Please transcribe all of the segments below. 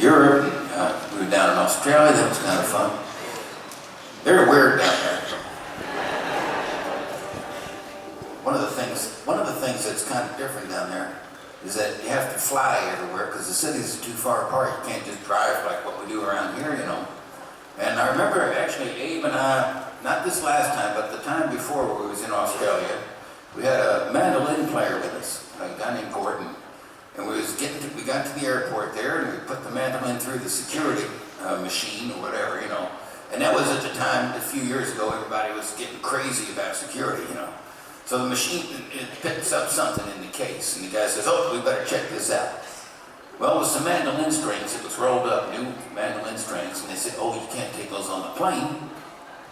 Europe, we were down in Australia. That was kind of fun. They're weird down there. One of the things that's kind of different down there is that you have to fly everywhere because the cities are too far apart. You can't just drive like what we do around here, you know. And I remember actually Abe and I, not this last time, but the time before where we was in Australia, we had a mandolin player with us, a guy named Gordon. And we got to the airport there and we put the mandolin through the security machine or whatever, you know. And that was at the time, a few years ago, everybody was getting crazy about security, you know. So the machine, it picks up something in the case, and the guy says, oh, we better check this out. Well, it was some mandolin strings. It was rolled up, new mandolin strings, and they said, oh, you can't take those on the plane.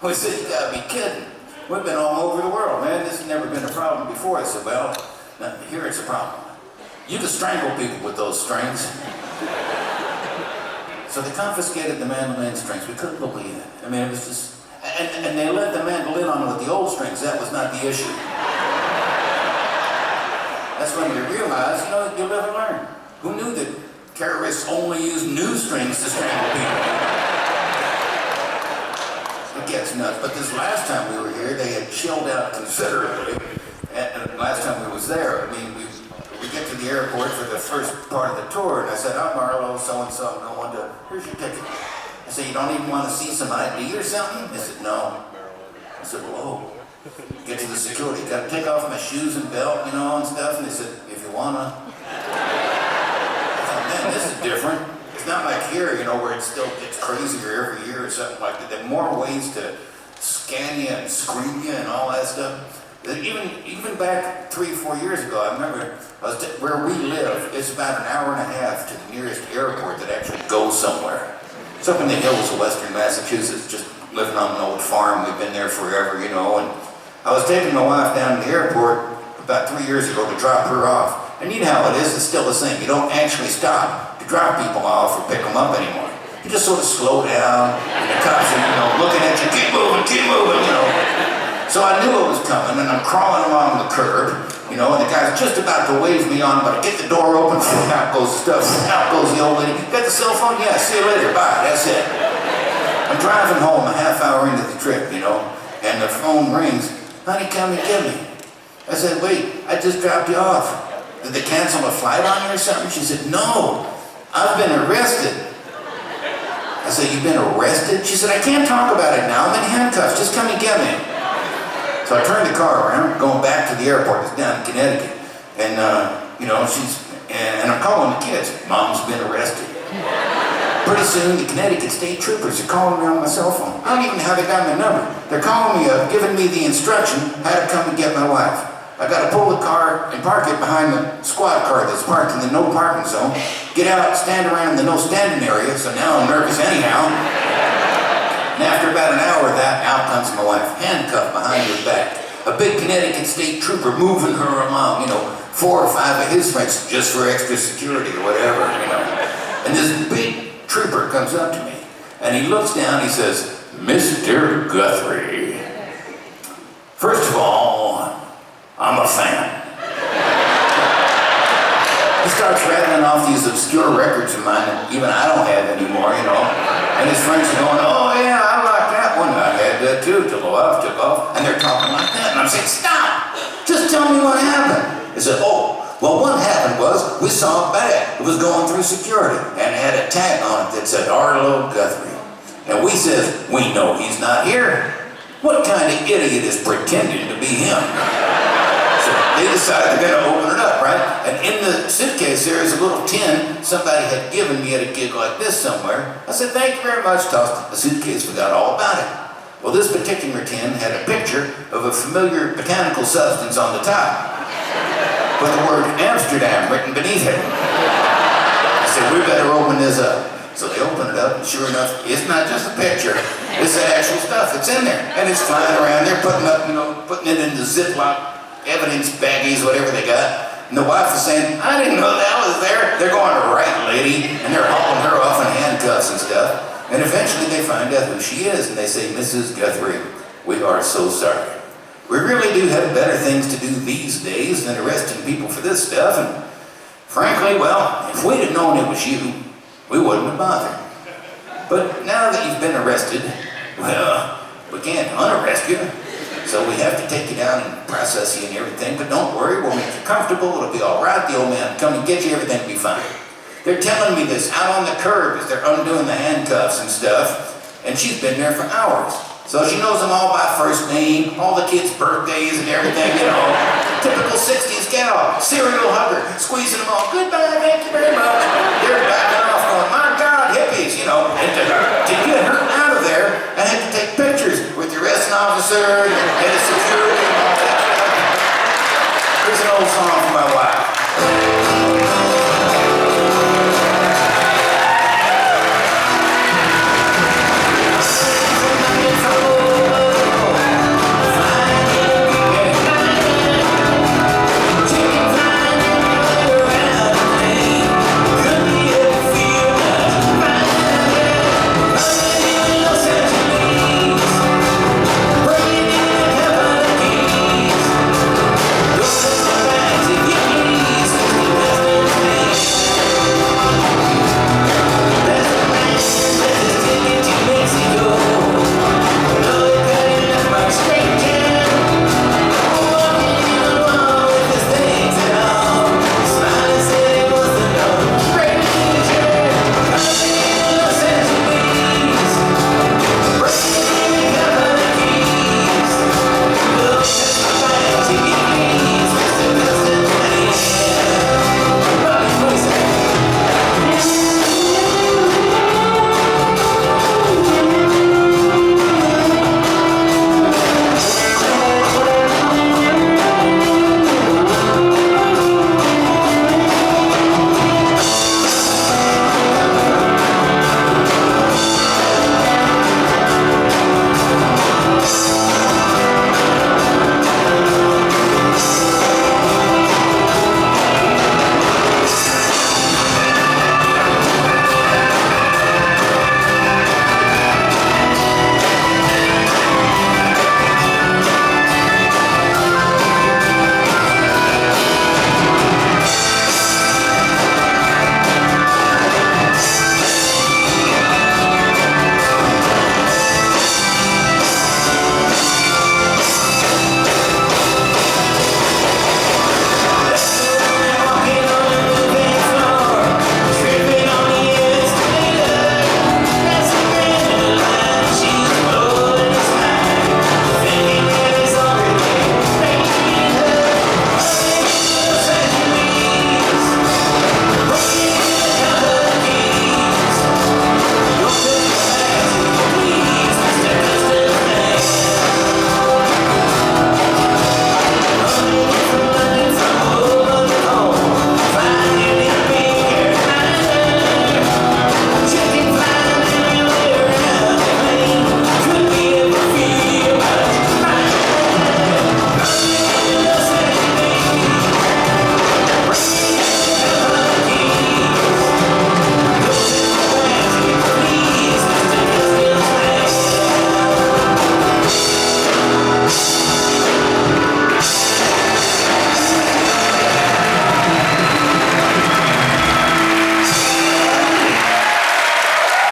We said, you gotta be kidding. We've been all over the world, man. This has never been a problem before. I said, well, now, here it's a problem. You can strangle people with those strings. So they confiscated the mandolin strings. We couldn't believe it. I mean, it was just, and they let the mandolin on with the old strings. That was not the issue. That's when we realized, you know, you live and learn. Who knew that terrorists only use new strings to strangle people? It gets nuts. But this last time we were here, they had chilled out considerably. And last time we was there, I mean, we get to the airport for the first part of the tour, and I said, I'm Arlo, so-and-so, I'm going to, here's your ticket. I said, you don't even want to see some ID or something? They said, no. I said, whoa. Get to the security, got to take off my shoes and belt, you know, and stuff. And they said, if you wanna. I thought, man, this is different. It's not like here, you know, where it still gets crazier every year or something like that. There are more ways to scan you and screen you and all that stuff. Even back 3 or 4 years ago, I remember where we live, it's about an hour and a half to the nearest airport that actually goes somewhere. It's up in the hills of western Massachusetts, just living on an old farm. We've been there forever, you know. And I was taking my wife down to the airport about 3 years ago to drop her off. And you know how it is, it's still the same. You don't actually stop to drop people off or pick them up anymore. You just sort of slow down, and the cops are, you know, looking at you, keep moving, you know. So I knew it was coming, and I'm crawling along the curb, you know, and the guy's just about to wave me on, but I get the door open, out goes the stuff, out goes the old lady. Got the cell phone? Yeah, see you later, bye, that's it. I'm driving home a half hour into the trip, you know, and the phone rings. Honey, come and get me. I said, wait, I just dropped you off. Did they cancel a flight on you or something? She said, no, I've been arrested. I said, you've been arrested? She said, I can't talk about it now, I'm in handcuffs, just come and get me. So I turned the car around, going back to the airport. It's down in Connecticut. And, you know, and I'm calling the kids. Mom's been arrested. Pretty soon, the Connecticut State Troopers are calling me on my cell phone. I don't even have it down my number. They're calling me up, giving me the instruction how to come and get my wife. I got to pull the car and park it behind the squad car that's parked in the no parking zone. Get out, stand around in the no standing area, so now I'm nervous anyhow. And after about an hour of that, out comes my wife, handcuffed behind her back. A big Connecticut State Trooper moving her along, you know, 4 or 5 of his friends just for extra security or whatever, you know. And this big trooper comes up to me, and he looks down, he says, Mr. Guthrie, first of all, I'm a fan. He starts rattling off these obscure records of mine that even I don't have anymore, you know. And his friends are going, oh yeah, I like that one. I had that too, took off. And they're talking like that. And I'm saying, stop! Just tell me what happened. They said, oh, well what happened was, we saw a bag. It was going through security. And it had a tag on it that said Arlo Guthrie. And we says, we know he's not here. What kind of idiot is pretending to be him? So they decided they're gonna open it up, right? And in the suitcase there is a little tin somebody had given me at a gig like this somewhere. I said, thank you very much, tossed the suitcase, forgot all about it. Well, this particular tin had a picture of a familiar botanical substance on the top, with the word Amsterdam written beneath it. I said, we better open this up. So they open it up, and sure enough, it's not just a picture, it's the actual stuff, it's in there. And it's flying around, they're putting it in the Ziploc evidence baggies, whatever they got. And the wife is saying, I didn't know that was there. They're going, right, lady, and they're hauling her off in handcuffs and stuff. And eventually they find out who she is, and they say, Mrs. Guthrie, we are so sorry. We really do have better things to do these days than arresting people for this stuff. And frankly, well, if we'd have known it was you, we wouldn't have bothered. But now that you've been arrested, well, we can't unarrest you. So we have to take you down and process you and everything, but don't worry, we'll make you comfortable, it'll be all right, the old man will come and get you, everything will be fine. They're telling me this out on the curb as they're undoing the handcuffs and stuff, and she's been there for hours. So she knows them all by first name, all the kids' birthdays and everything, you know. Typical 60s gal, serial hugger, squeezing them all, goodbye, thank you very much. They're back on